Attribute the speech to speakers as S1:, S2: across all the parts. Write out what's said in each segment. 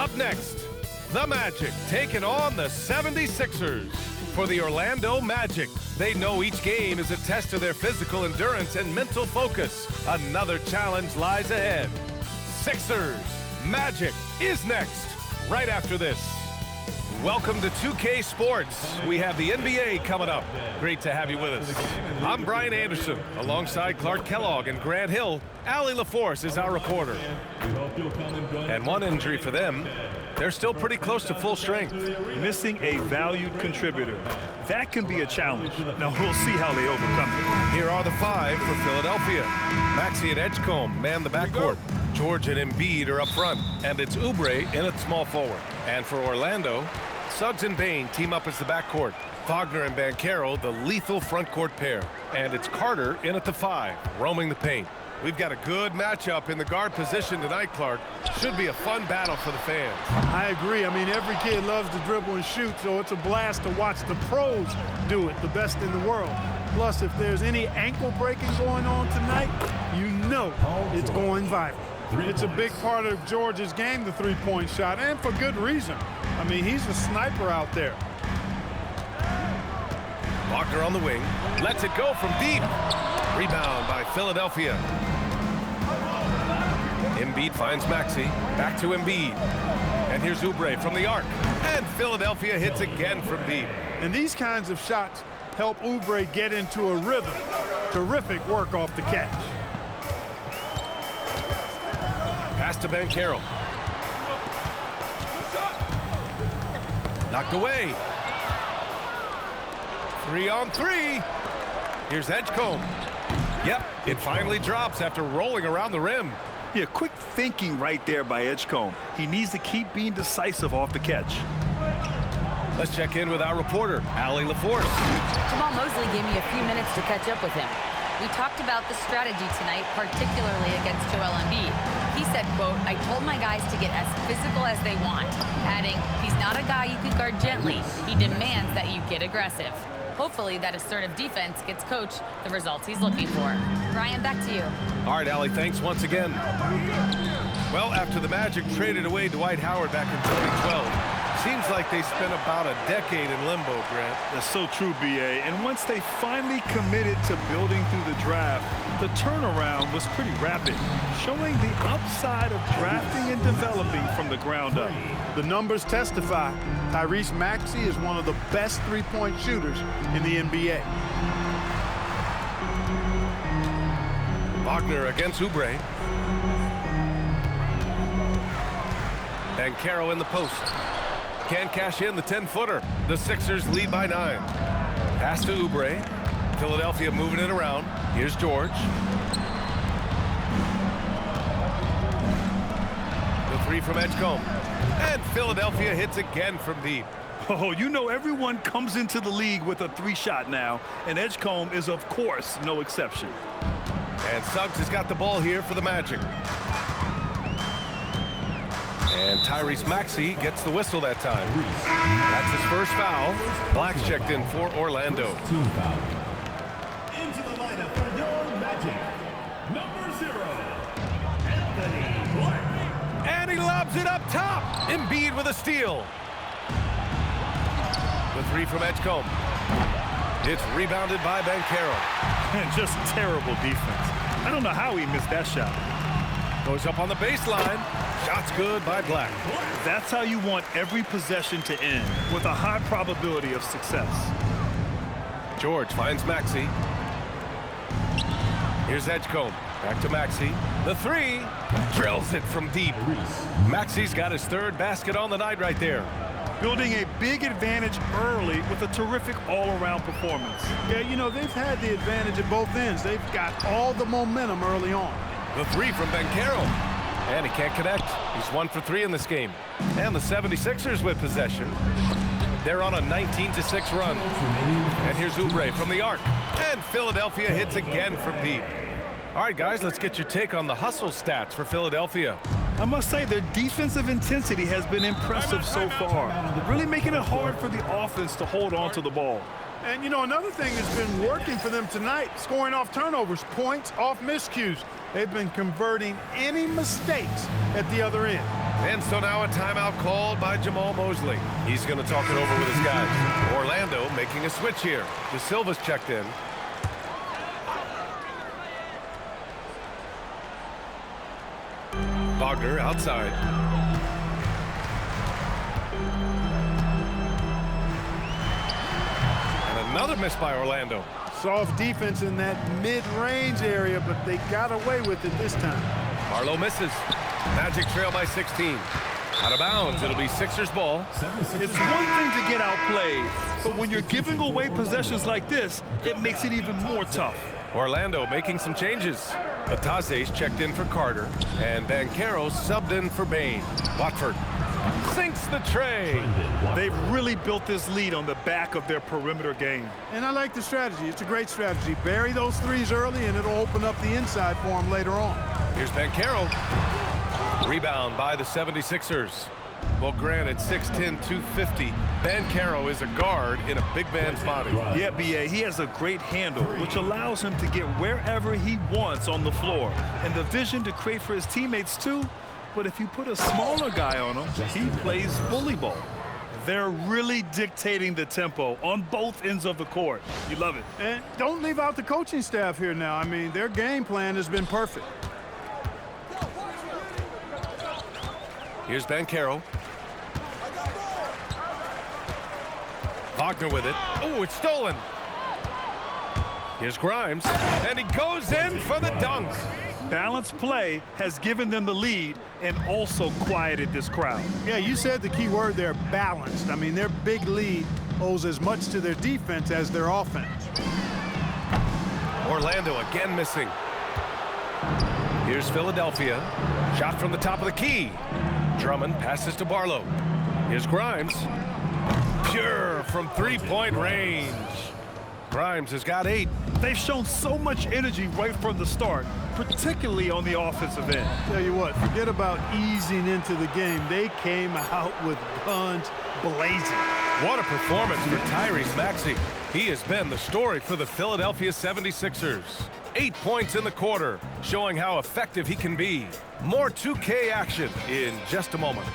S1: Up next, the Magic taking on the 76ers. For the Orlando Magic, they know each game is a test of their physical endurance and mental focus. Another challenge lies ahead. Sixers Magic is next, right after this. Welcome to 2K Sports. We have the NBA coming up. Great to have you with us. I'm Brian Anderson, alongside Clark Kellogg and Grant Hill. Allie LaForce is our reporter. And one injury for them, they're still pretty close to full strength.
S2: Missing a valued contributor. That can be a challenge. Now we'll see how they overcome it.
S1: Here are the five for Philadelphia. Maxey and Edgecombe man the backcourt. George and Embiid are up front, and it's Oubre in at small forward. And for Orlando, Suggs and Bane team up as the backcourt. Wagner and Banchero, the lethal front court pair. And it's Carter in at the five, roaming the paint. We've got a good matchup in the guard position tonight, Clark. Should be a fun battle for the fans.
S3: I agree. I mean, every kid loves to dribble and shoot, so it's a blast to watch the pros do it, the best in the world. Plus, if there's any ankle breaking going on tonight, you know it's going viral. It's a big part of George's game, the three-point shot, and for good reason. I mean, he's a sniper out there.
S1: Wagner on the wing, lets it go from deep. Rebound by Philadelphia. Embiid finds Maxey, back to Embiid. And here's Oubre from the arc. And Philadelphia hits again from deep.
S3: And these kinds of shots help Oubre get into a rhythm. Terrific work off the catch.
S1: Pass to Banchero. Knocked away. 3-on-3. Here's Edgecombe. Yep, it finally drops after rolling around the rim.
S2: Yeah, quick thinking right there by Edgecombe. He needs to keep being decisive off the catch.
S1: Let's check in with our reporter, Allie LaForce.
S4: Jamal Mosley gave me a few minutes to catch up with him. We talked about the strategy tonight, particularly against Joel Embiid. He said, quote, "I told my guys to get as physical as they want," adding, "He's not a guy you can guard gently. He demands that you get aggressive." Hopefully that assertive defense gets Coach the results he's looking for. Brian, back to you.
S1: All right, Allie, thanks once again. Well, after the Magic traded away Dwight Howard back in 2012, seems like they spent about a decade in limbo, Grant.
S2: That's so true, B.A. And once they finally committed to building through the draft, the turnaround was pretty rapid, showing the upside of drafting and developing from the ground up.
S3: The numbers testify. Tyrese Maxey is one of the best three-point shooters in the NBA.
S1: Wagner against Oubre. Banchero in the post. Can't cash in the 10-footer. The Sixers lead by 9. Pass to Oubre. Philadelphia moving it around. Here's George. The three from Edgecombe. And Philadelphia hits again from deep.
S2: Oh, you know everyone comes into the league with a three-shot now, and Edgecombe is, of course, no exception.
S1: And Suggs has got the ball here for the Magic. And Tyrese Maxey gets the whistle that time. That's his first foul. Black's checked in for Orlando.
S5: Into the lineup for your Magic, number 0, Anthony Black.
S1: And he lobs it up top. Embiid with a steal. The three from Edgecombe. It's rebounded by Banchero.
S2: And just terrible defense. I don't know how he missed that shot.
S1: Goes up on the baseline. Shot's good by Black.
S2: That's how you want every possession to end, with a high probability of success.
S1: George finds Maxey. Here's Edgecombe. Back to Maxey. The three. Drills it from deep. Maxey's got his third basket on the night right there.
S2: Building a big advantage early with a terrific all-around performance.
S3: Yeah, you know, they've had the advantage at both ends. They've got all the momentum early on.
S1: The three from Banchero. And he can't connect. He's 1 for 3 in this game. And the 76ers with possession. They're on a 19-6 run. And here's Oubre from the arc. And Philadelphia hits again from deep. All right, guys, let's get your take on the hustle stats for Philadelphia.
S2: I must say their defensive intensity has been impressive so far, really making it hard for the offense to hold on to the ball.
S3: And, you know, another thing that's been working for them tonight, scoring off turnovers, points off miscues. They've been converting any mistakes at the other end.
S1: And so now a timeout called by Jamal Mosley. He's going to talk it over with his guys. Orlando making a switch here. De Silva's checked in. Wagner outside. And another miss by Orlando.
S3: Soft defense in that mid-range area, but they got away with it this time.
S1: Barlow misses. Magic trail by 16. Out of bounds. It'll be Sixers ball.
S2: It's one thing to get outplayed, but when you're giving away possessions like this, it makes it even more tough.
S1: Orlando making some changes. Batase's checked in for Carter, and Banchero subbed in for Bain. Watford sinks the tray.
S2: They've really built this lead on the back of their perimeter game.
S3: And I like the strategy. It's a great strategy. Bury those threes early, and it'll open up the inside for them later on.
S1: Here's Banchero. Rebound by the 76ers. Well, granted, 6'10", 250. Banchero is a guard in a big man's body.
S2: Yeah, B.A., he has a great handle, which allows him to get wherever he wants on the floor. And the vision to create for his teammates, too. But if you put a smaller guy on him, he plays bully ball. They're really dictating the tempo on both ends of the court. You love it.
S3: And don't leave out the coaching staff here now. I mean, their game plan has been perfect.
S1: Here's Banchero. Wagner with it. Oh, it's stolen. Here's Grimes, and he goes in for the dunk.
S2: Balanced play has given them the lead and also quieted this crowd.
S3: Yeah, you said the key word there, balanced. I mean, their big lead owes as much to their defense as their offense.
S1: Orlando again missing. Here's Philadelphia. Shot from the top of the key. Drummond passes to Barlow. Here's Grimes. Pure from three-point range. Grimes has got 8.
S2: They've shown so much energy right from the start, particularly on the offensive end.
S3: Tell you what, forget about easing into the game. They came out with guns blazing.
S1: What a performance for Tyrese Maxey. He has been the story for the Philadelphia 76ers. 8 points in the quarter, showing how effective he can be. More 2K action in just a moment.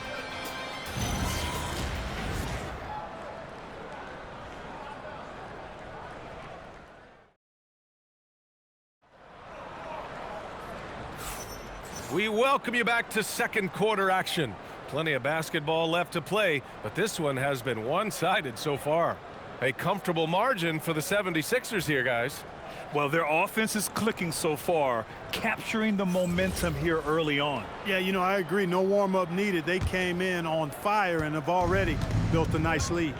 S1: We welcome you back to second quarter action. Plenty of basketball left to play, but this one has been one-sided so far. A comfortable margin for the 76ers here, guys.
S2: Well, their offense is clicking so far, capturing the momentum here early on.
S3: Yeah, you know, I agree. No warm-up needed. They came in on fire and have already built a nice lead.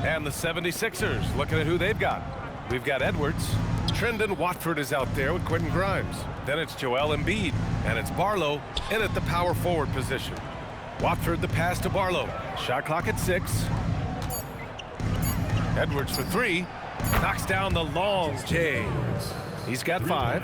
S1: And the 76ers, looking at who they've got. We've got Edwards. Trendon Watford is out there with Quentin Grimes. Then it's Joel Embiid, and it's Barlow in at the power forward position. Watford the pass to Barlow. Shot clock at 6. Edwards for 3. Knocks down the long J. He's got 5.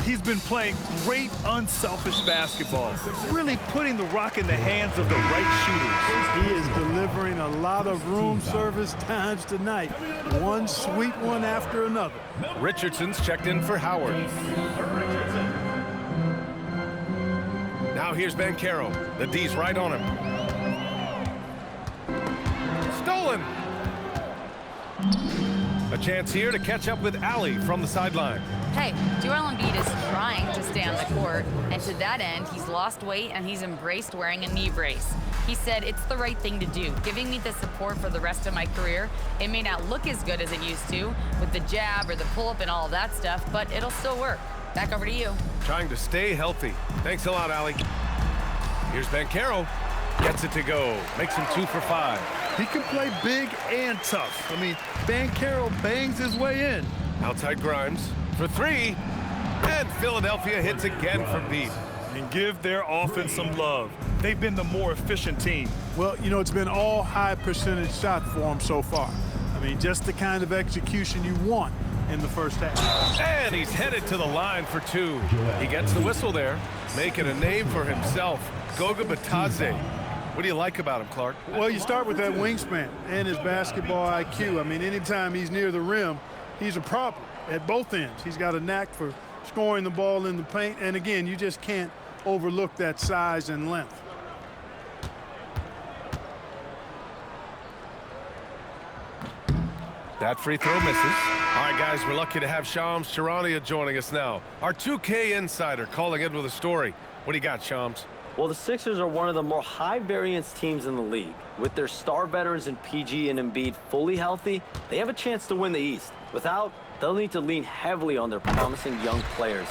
S2: He's been playing great unselfish basketball, really putting the rock in the hands of the right shooters.
S3: He is delivering a lot of room service times tonight. One sweet one after another.
S1: Richardson's checked in for Howard. Now here's Banchero. The D's right on him. Stolen. A chance here to catch up with Allie from the sideline.
S4: Hey, Joel Embiid is trying to stay on the court, and to that end, he's lost weight and he's embraced wearing a knee brace. He said, it's the right thing to do, giving me the support for the rest of my career. It may not look as good as it used to, with the jab or the pull-up and all of that stuff, but it'll still work. Back over to you.
S1: Trying to stay healthy. Thanks a lot, Allie. Here's Banchero. Gets it to go. Makes him 2 for 5.
S2: He can play big and tough. I mean, Banchero bangs his way in.
S1: Outside Grimes for 3. And Philadelphia hits again from deep.
S2: And give their offense some love. They've been the more efficient team.
S3: Well, you know, it's been all high percentage shots for them so far. I mean, just the kind of execution you want in the first half.
S1: And he's headed to the line for 2. He gets the whistle there, making a name for himself. Goga Bitadze. What do you like about him, Clark?
S3: Well, you start with that wingspan and his basketball IQ. I mean, anytime he's near the rim, he's a problem at both ends. He's got a knack for scoring the ball in the paint. And again, you just can't overlook that size and length.
S1: That free throw misses. All right, guys, we're lucky to have Shams Charania joining us now. Our 2K insider calling in with a story. What do you got, Shams?
S6: Well, the Sixers are one of the more high-variance teams in the league. With their star veterans in PG and Embiid fully healthy, they have a chance to win the East. Without, they'll need to lean heavily on their promising young players.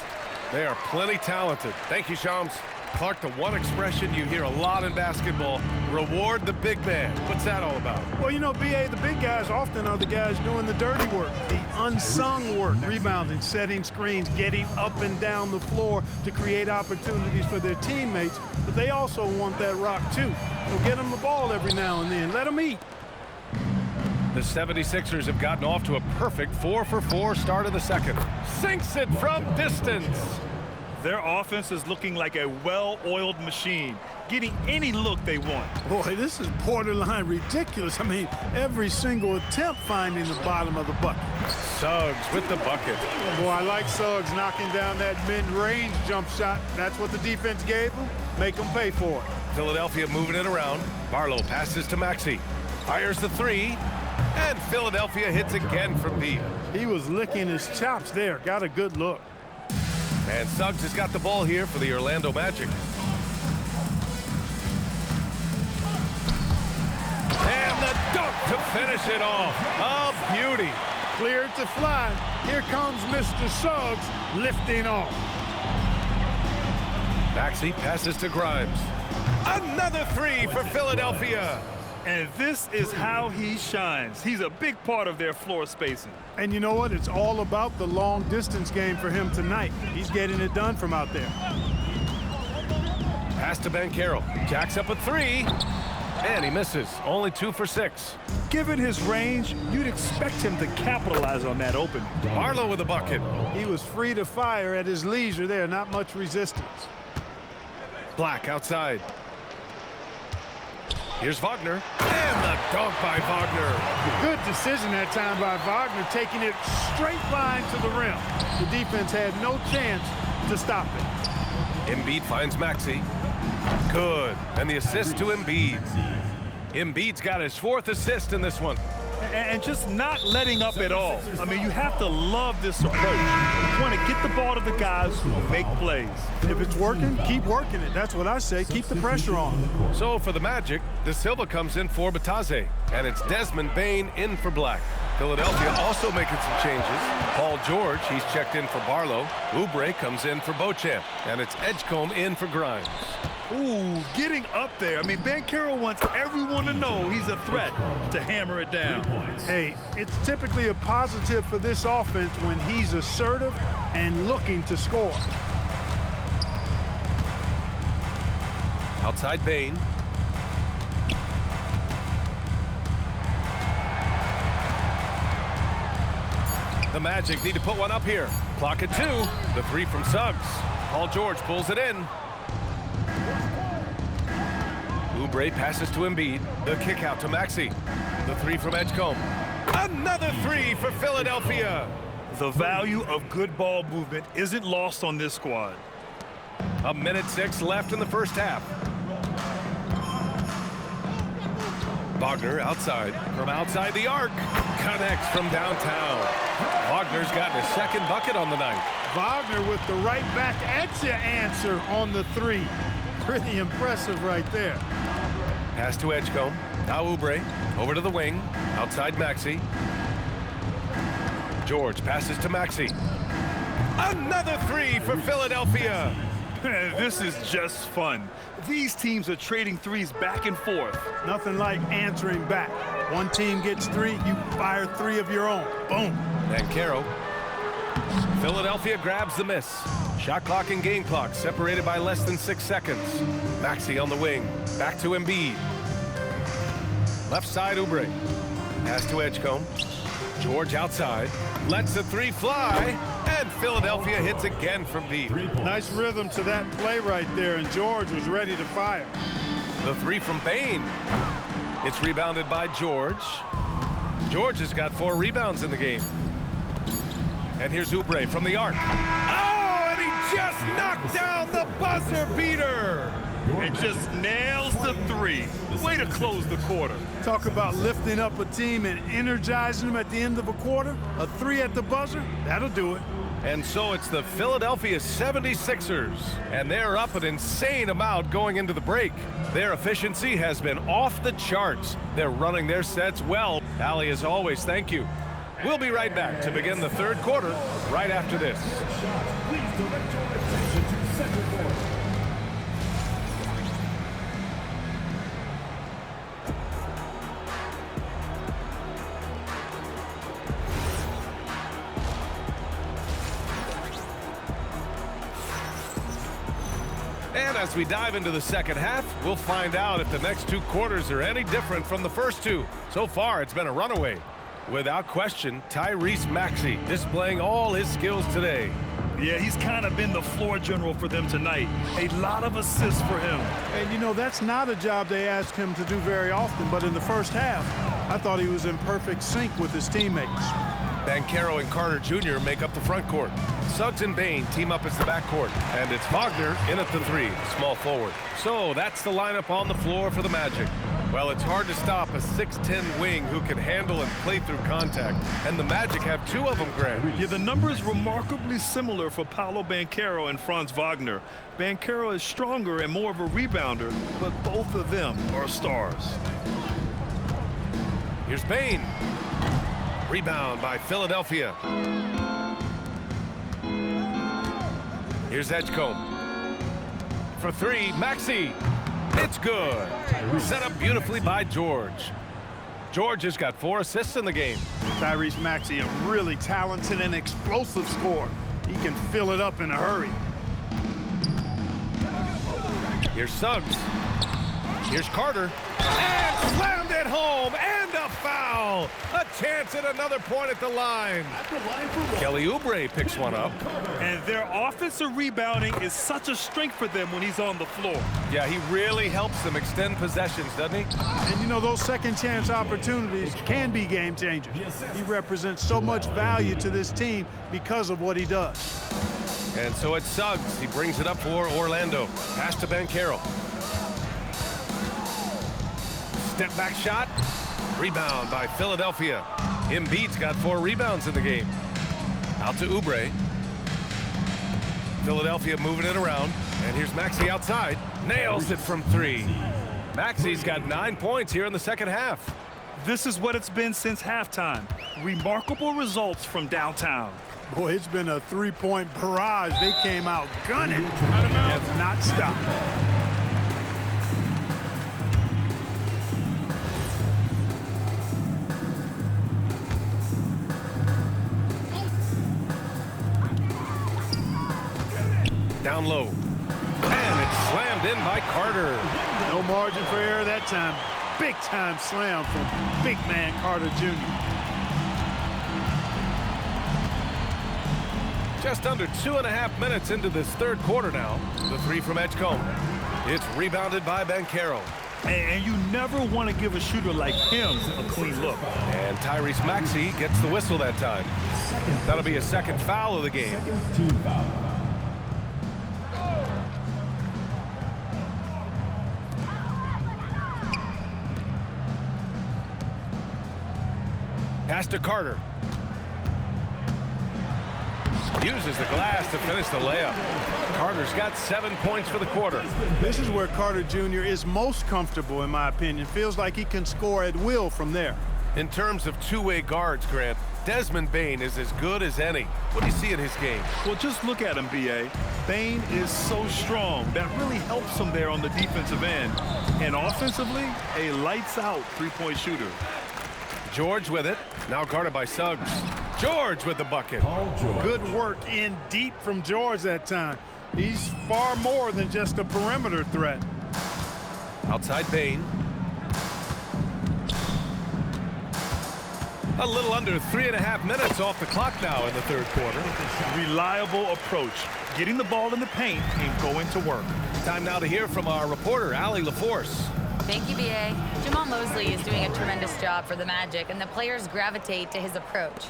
S1: They are plenty talented. Thank you, Shams. Clark, the one expression you hear a lot in basketball, reward the big man. What's that all about?
S3: Well, you know, B.A., the big guys often are the guys doing the dirty work, the unsung work, rebounding, setting screens, getting up and down the floor to create opportunities for their teammates. But they also want that rock, too. So get them the ball every now and then. Let them eat.
S1: The 76ers have gotten off to a perfect 4-for-4 start of the second. Sinks it from distance.
S2: Their offense is looking like a well-oiled machine, getting any look they want.
S3: Boy, this is borderline ridiculous. I mean, every single attempt finding the bottom of the bucket.
S1: Suggs with the bucket.
S3: Boy, I like Suggs knocking down that mid-range jump shot. That's what the defense gave him. Make them pay for it.
S1: Philadelphia moving it around. Barlow passes to Maxey. Fires the three. And Philadelphia hits again from deep.
S3: He was licking his chops there. Got a good look.
S1: And Suggs has got the ball here for the Orlando Magic. And the dunk to finish it off. A beauty.
S3: Cleared to fly. Here comes Mr. Suggs lifting off.
S1: Maxey passes to Grimes. Another three for Philadelphia.
S2: And this is how he shines. He's a big part of their floor spacing.
S3: And you know what? It's all about the long distance game for him tonight. He's getting it done from out there.
S1: Pass to Banchero. Jacks up a three. And he misses. Only 2 for 6.
S2: Given his range, you'd expect him to capitalize on that opening.
S1: Barlow with a bucket.
S3: He was free to fire at his leisure there. Not much resistance.
S1: Black outside. Here's Wagner. And the dunk by Wagner.
S3: Good decision that time by Wagner, taking it straight line to the rim. The defense had no chance to stop it.
S1: Embiid finds Maxey. Good. And the assist to Embiid. Embiid's got his 4th assist in this one.
S2: And just not letting up at all. I mean, you have to love this approach. You want to get the ball to the guys who make plays.
S3: If it's working, keep working it. That's what I say. Keep the pressure on.
S1: So for the Magic, De Silva comes in for Bataze. And it's Desmond Bane in for Black. Philadelphia also making some changes. Paul George, he's checked in for Barlow. Oubre comes in for Beauchamp. And it's Edgecombe in for Grimes.
S2: Ooh, getting up there. I mean, Banchero wants everyone to know he's a threat to hammer it down.
S3: Hey, it's typically a positive for this offense when he's assertive and looking to score.
S1: Outside Bane. The Magic need to put one up here. Clock at 2. The three from Suggs. Paul George pulls it in. Oubre passes to Embiid. The kick out to Maxey. The three from Edgecombe. Another three for Philadelphia.
S2: The value of good ball movement isn't lost on this squad.
S1: 1:06 left in the first half. Wagner outside. From outside the arc. Connects from downtown. Wagner's gotten his 2nd bucket on the night.
S3: Wagner with the right back at you answer on the three. Pretty impressive right there.
S1: Pass to Edgecombe. Now Oubre. Over to the wing. Outside Maxey. George passes to Maxey. Another three for Philadelphia.
S2: This is just fun. These teams are trading threes back and forth.
S3: Nothing like answering back. One team gets 3, you fire 3 of your own. Boom.
S1: Banchero. Philadelphia grabs the miss. Shot clock and game clock separated by less than 6 seconds. Maxey on the wing. Back to Embiid. Left side Oubre. Pass to Edgecombe. George outside. Lets the three fly. And Philadelphia hits again from deep.
S3: Nice rhythm to that play right there, and George was ready to fire.
S1: The three from Bane. It's rebounded by George. George has got 4 rebounds in the game. And here's Oubre from the arc. Oh, and he just knocked down the buzzer beater.
S2: And just nails the three. Way to close the quarter.
S3: Talk about lifting up a team and energizing them at the end of a quarter. A three at the buzzer, that'll do it.
S1: And so it's the Philadelphia 76ers, and they're up an insane amount going into the break. Their efficiency has been off the charts. They're running their sets well. Allie, as always, thank you. We'll be right back to begin the third quarter right after this.
S5: Please direct your attention to center court.
S1: And as we dive into the second half, we'll find out if the next two quarters are any different from the first two. So far, it's been a runaway. Without question, Tyrese Maxey displaying all his skills today.
S2: Yeah, he's kind of been the floor general for them tonight. A lot of assists for him.
S3: And, you know, that's not a job they ask him to do very often, but in the first half, I thought he was in perfect sync with his teammates.
S1: Banchero and Carter Jr. make up the front court. Suggs and Bane team up as the backcourt. And it's Wagner in at the three, small forward. So that's the lineup on the floor for the Magic. Well, it's hard to stop a 6'10 wing who can handle and play through contact. And the Magic have two of them, Grant.
S2: Yeah, the number is remarkably similar for Paolo Banchero and Franz Wagner. Banchero is stronger and more of a rebounder, but both of them are stars.
S1: Here's Bane. Rebound by Philadelphia. Here's Edgecombe. For three, Maxey. It's good. Set up beautifully by George. George has got 4 assists in the game.
S3: Tyrese Maxey, a really talented and explosive scorer. He can fill it up in a hurry.
S1: Here's Suggs. Here's Carter. And slammed it home. And a foul. A chance at another point at the line. Kelly Oubre picks one up.
S2: And their offensive rebounding is such a strength for them when he's on the floor.
S1: Yeah, he really helps them extend possessions, doesn't he?
S3: And, you know, those second chance opportunities can be game changers. He represents so much value to this team because of what he does.
S1: And so it's Suggs. He brings it up for Orlando. Pass to Banchero. Step back shot. Rebound by Philadelphia. Embiid's got 4 rebounds in the game. Out to Oubre. Philadelphia moving it around. And here's Maxey outside. Nails it from 3. Maxey's got 9 points here in the second half.
S2: This is what it's been since halftime. Remarkable results from downtown.
S3: Boy, it's been a three-point barrage. They came out gunning. Have not stopped.
S1: Down low. And it's slammed in by Carter.
S3: No margin for error that time. Big-time slam from big man Carter Jr.
S1: Just under 2.5 minutes into this third quarter now. The 3 from Edgecombe. It's rebounded by Banchero.
S2: And you never want to give a shooter like him a clean look.
S1: And Tyrese Maxey gets the whistle that time. That'll be a second foul of the game.
S5: Team foul.
S1: Pass to Carter. Uses the glass to finish the layup. Carter's got 7 points for the quarter.
S3: This is where Carter Jr. is most comfortable, in my opinion. Feels like he can score at will from there.
S1: In terms of two-way guards, Grant, Desmond Bane is as good as any. What do you see in his game?
S2: Well, just look at him, B.A. Bane is so strong. That really helps him there on the defensive end. And offensively, a lights-out three-point shooter.
S1: George with it. Now guarded by Suggs. George with the bucket.
S3: Good work in deep from George that time. He's far more than just a perimeter threat.
S1: Outside Bane. A little under 3.5 minutes off the clock now in the third quarter.
S2: Reliable approach. Getting the ball in the paint and going to work.
S1: Time now to hear from our reporter, Allie LaForce.
S4: Thank you, B.A. Jamal Mosley is doing a tremendous job for the Magic, and the players gravitate to his approach.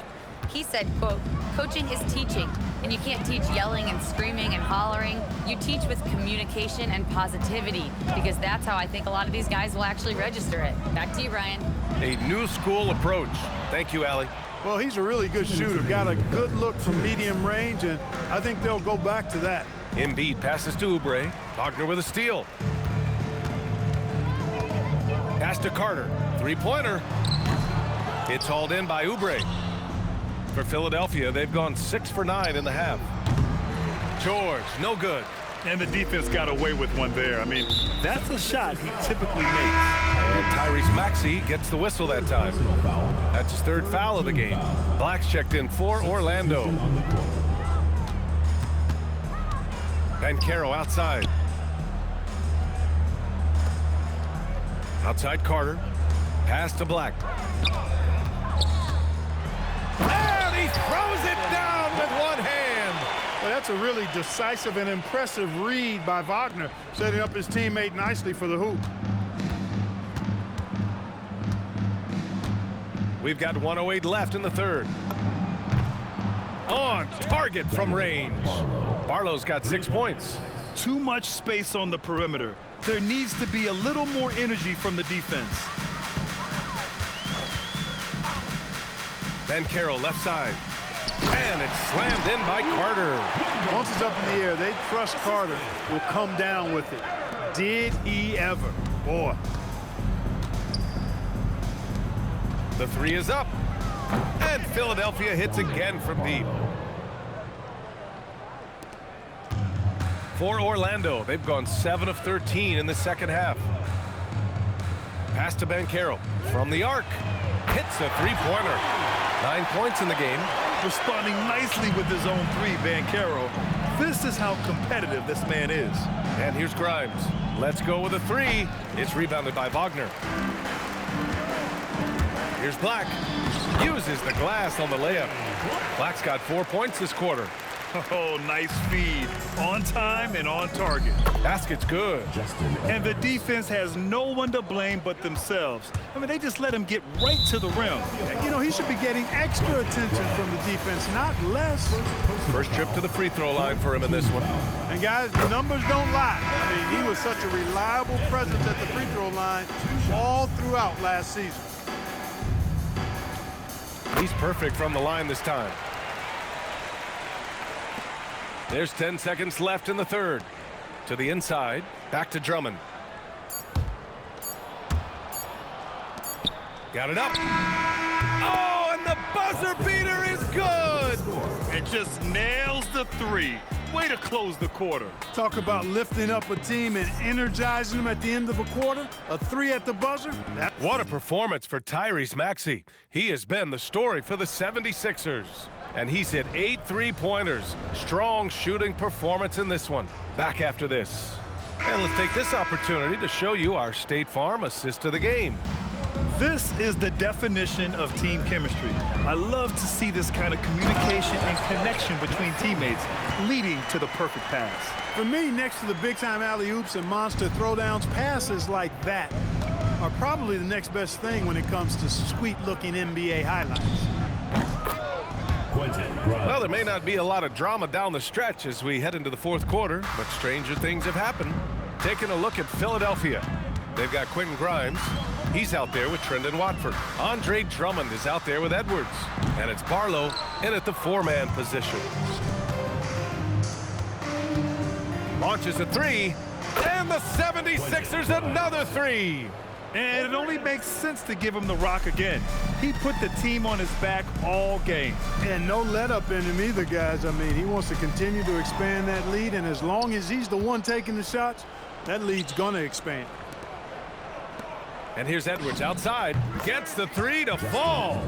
S4: He said, quote, "Coaching is teaching, and you can't teach yelling and screaming and hollering. You teach with communication and positivity, because that's how I think a lot of these guys will actually register it." Back to you, Ryan.
S1: A new school approach. Thank you, Allie.
S3: Well, he's a really good shooter. Got a good look from medium range, and I think they'll go back to that.
S1: Embiid passes to Oubre. Wagner with a steal. Pass to Carter. Three-pointer. It's hauled in by Oubre. For Philadelphia, they've gone 6 for 9 in the half. George, no good.
S2: And the defense got away with one there. I mean, that's a shot he typically makes.
S1: And Tyrese Maxey gets the whistle that time. That's his 3rd foul of the game. Black's checked in for Orlando. Banchero outside. Outside Carter. Pass to Black. And he throws it down with one hand.
S3: Well, that's a really decisive and impressive read by Wagner, setting up his teammate nicely for the hoop.
S1: We've got 1:08 left in the 3rd. On target from range. Barlow's got 6 points.
S2: Too much space on the perimeter. There needs to be a little more energy from the defense.
S1: Banchero left side. And it's slammed in by Carter.
S3: Once it's up in the air, they trust Carter will come down with it. Did he ever? Boy.
S1: The 3 is up. And Philadelphia hits again from deep. For Orlando, they've gone 7 of 13 in the 2nd half. Pass to Banchero from the arc. Hits a 3-pointer. 9 points in the game.
S2: Responding nicely with his own 3, Banchero. This is how competitive this man is.
S1: And here's Grimes. Let's go with a 3. It's rebounded by Wagner. Here's Black. Uses the glass on the layup. Black's got 4 points this quarter.
S2: Oh, nice feed. On time and on target.
S1: Basket's good.
S2: And the defense has no one to blame but themselves. I mean, they just let him get right to the rim.
S3: You know, he should be getting extra attention from the defense, not less.
S1: First trip to the free throw line for him in this one.
S3: And guys, the numbers don't lie. I mean, he was such a reliable presence at the free throw line all throughout last season.
S1: He's perfect from the line this time. There's 10 seconds left in the 3rd. To the inside, back to Drummond. Got it up. Oh, and the buzzer beater is good.
S2: And just nails the 3. Way to close the quarter.
S3: Talk about lifting up a team and energizing them at the end of a quarter. A 3 at the buzzer.
S1: What a performance for Tyrese Maxey. He has been the story for the 76ers. And he's hit 8 3-pointers. Strong shooting performance in this one. Back after this. And let's take this opportunity to show you our State Farm assist of the game.
S2: This is the definition of team chemistry. I love to see this kind of communication and connection between teammates leading to the perfect pass.
S3: For me, next to the big-time alley-oops and monster throwdowns, passes like that are probably the next best thing when it comes to sweet-looking NBA highlights.
S1: Well, there may not be a lot of drama down the stretch as we head into the 4th quarter, but stranger things have happened. Taking a look at Philadelphia. They've got Quentin Grimes. He's out there with Trendon Watford. Andre Drummond is out there with Edwards. And it's Barlow in at the 4-man position. Launches a 3. And the 76ers another 3.
S2: And it only makes sense to give him the rock again. He put the team on his back all game.
S3: And no let-up in him either, guys. I mean, he wants to continue to expand that lead, and as long as he's the one taking the shots, that lead's going to expand.
S1: And here's Edwards outside. Gets the 3 to fall.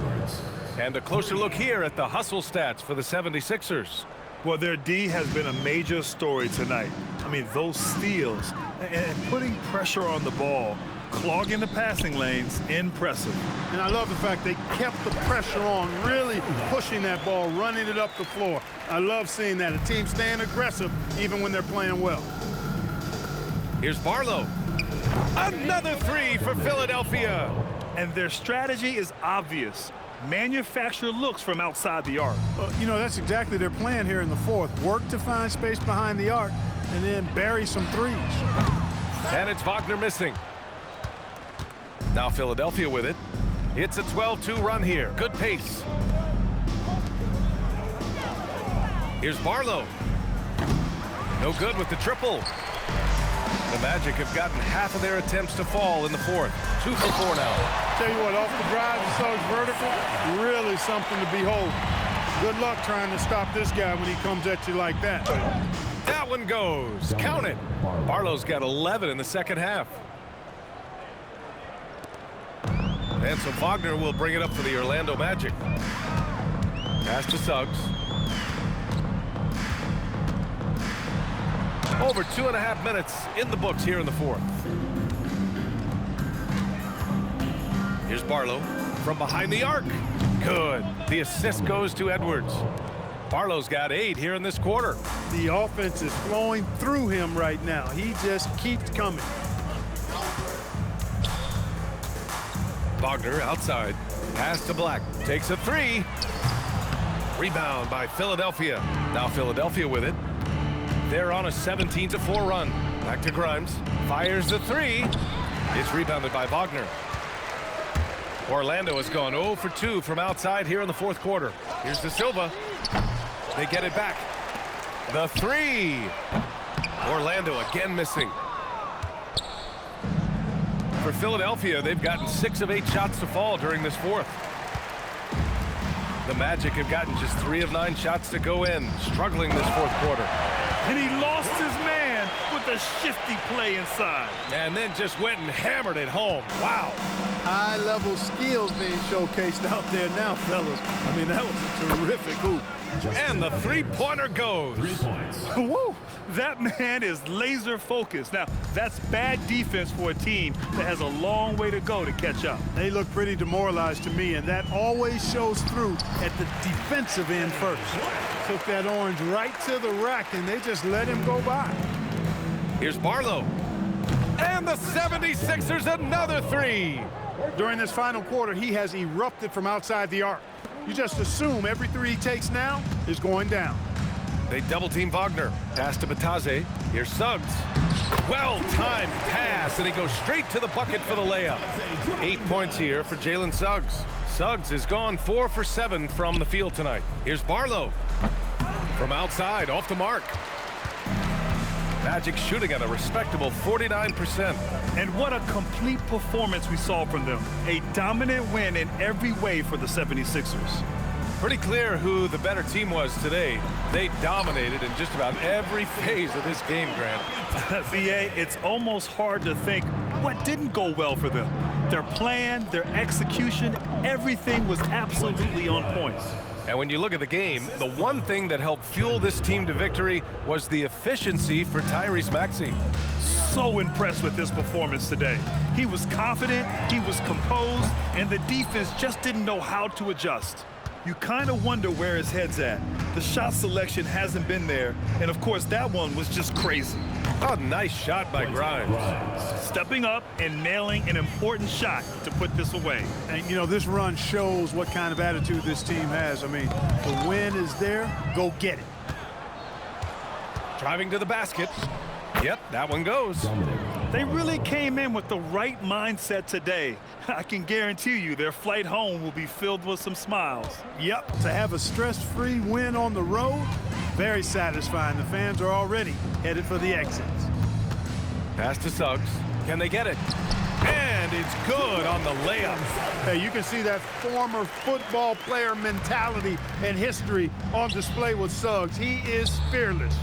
S1: And a closer look here at the hustle stats for the 76ers.
S2: Well, their D has been a major story tonight. I mean, those steals and putting pressure on the ball, clogging the passing lanes, impressive.
S3: And I love the fact they kept the pressure on, really pushing that ball, running it up the floor. I love seeing that. A team staying aggressive even when they're playing well.
S1: Here's Barlow. Another 3 for Philadelphia.
S2: And their strategy is obvious. manufacture looks from outside the arc.
S3: You know, that's exactly their plan here in the fourth. Work to find space behind the arc and then bury some threes.
S1: And it's Wagner missing. Now Philadelphia with it. It's a 12-2 run here. Good pace. Here's Barlow. No good with the triple. The Magic have gotten half of their attempts to fall in the fourth. 2 for 4 now.
S3: Tell you what, off the drive, the Suggs vertical, really something to behold. Good luck trying to stop this guy when he comes at you like that.
S1: That one goes. Count it. Barlow's got 11 in the second half. And so Wagner will bring it up for the Orlando Magic. Pass to Suggs. Over 2.5 minutes in the books here in the fourth. Here's Barlow from behind the arc. Good. The assist goes to Edwards. Barlow's got 8 here in this quarter.
S3: The offense is flowing through him right now. He just keeps coming.
S1: Wagner outside. Pass to Black. Takes a 3. Rebound by Philadelphia. Now Philadelphia with it. They're on a 17-4 run. Back to Grimes. Fires the 3. It's rebounded by Wagner. Orlando has gone 0 for 2 from outside here in the fourth quarter. Here's De Silva. They get it back. The 3. Orlando again missing. For Philadelphia, they've gotten 6 of 8 shots to fall during this fourth. The Magic have gotten just 3 of 9 shots to go in, struggling this fourth quarter.
S2: And he lost his man with a shifty play inside.
S1: And then just went and hammered it home. Wow.
S3: High-level skills being showcased out there now, fellas. I mean, that was a terrific hoop.
S1: And the three-pointer goes.
S5: 3 points.
S2: Woo! That man is laser focused. Now, that's bad defense for a team that has a long way to go to catch up.
S3: They look pretty demoralized to me, and that always shows through at the defensive end first. Took that orange right to the rack, and they just let him go by.
S1: Here's Barlow. And the 76ers another 3.
S3: During this final quarter, he has erupted from outside the arc. You just assume every 3 he takes now is going down.
S1: They double-team Wagner. Pass to Bataze. Here's Suggs. Well-timed pass, and he goes straight to the bucket for the layup. 8 points here for Jalen Suggs. Suggs has gone 4 for 7 from the field tonight. Here's Barlow. From outside, off the mark. Magic shooting at a respectable 49%.
S2: And what a complete performance we saw from them. A dominant win in every way for the 76ers.
S1: Pretty clear who the better team was today. They dominated in just about every phase of this game, Grant.
S2: VA, it's almost hard to think what didn't go well for them. Their plan, their execution, everything was absolutely on point.
S1: And when you look at the game, the one thing that helped fuel this team to victory was the efficiency for Tyrese Maxey.
S2: So impressed with his performance today. He was confident, he was composed, and the defense just didn't know how to adjust. You kind of wonder where his head's at. The shot selection hasn't been there, and of course that one was just crazy.
S1: Oh, nice shot by Grimes.
S2: Stepping up and nailing an important shot to put this away.
S3: And, you know, this run shows what kind of attitude this team has. I mean, the win is there. Go get it.
S1: Driving to the basket. Yep, that one goes.
S2: They really came in with the right mindset today. I can guarantee you their flight home will be filled with some smiles.
S3: Yep, to have a stress-free win on the road, very satisfying. The fans are already headed for the exits.
S1: Pass to Suggs. Can they get it? And it's good on the layup.
S3: Hey, you can see that former football player mentality and history on display with Suggs. He is fearless.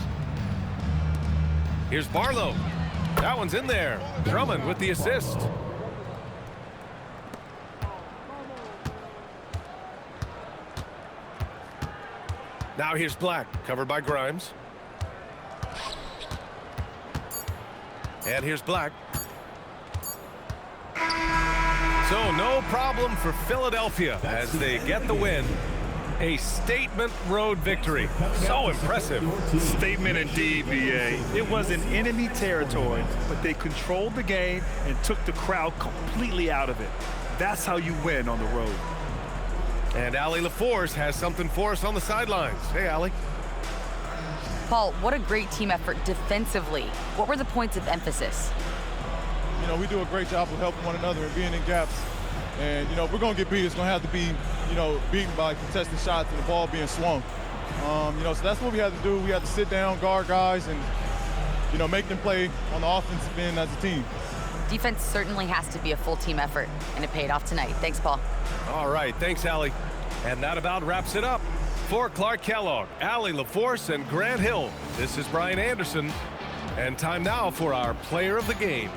S1: Here's Barlow. That one's in there. Drummond with the assist. Now here's Black, covered by Grimes. And here's Black. So no problem for Philadelphia as they get the win. A statement road victory. So impressive.
S2: Statement indeed, VA. It was in enemy territory, but they controlled the game and took the crowd completely out of it. That's how you win on the road.
S1: And Allie LaForce has something for us on the sidelines. Hey, Allie.
S4: Paul, what a great team effort defensively. What were the points of emphasis?
S7: You know, we do a great job of helping one another and being in gaps. And, you know, if we're going to get beat, it's going to have to be, you know, beaten by contested shots and the ball being swung. You know, so that's what we had to do. We had to sit down, guard guys, and, you know, make them play on the offensive end as a team.
S4: Defense certainly has to be a full team effort, and it paid off tonight. Thanks, Paul.
S1: All right, thanks, Allie. And that about wraps it up. For Clark Kellogg, Allie LaForce, and Grant Hill, this is Brian Anderson. And time now for our player of the game.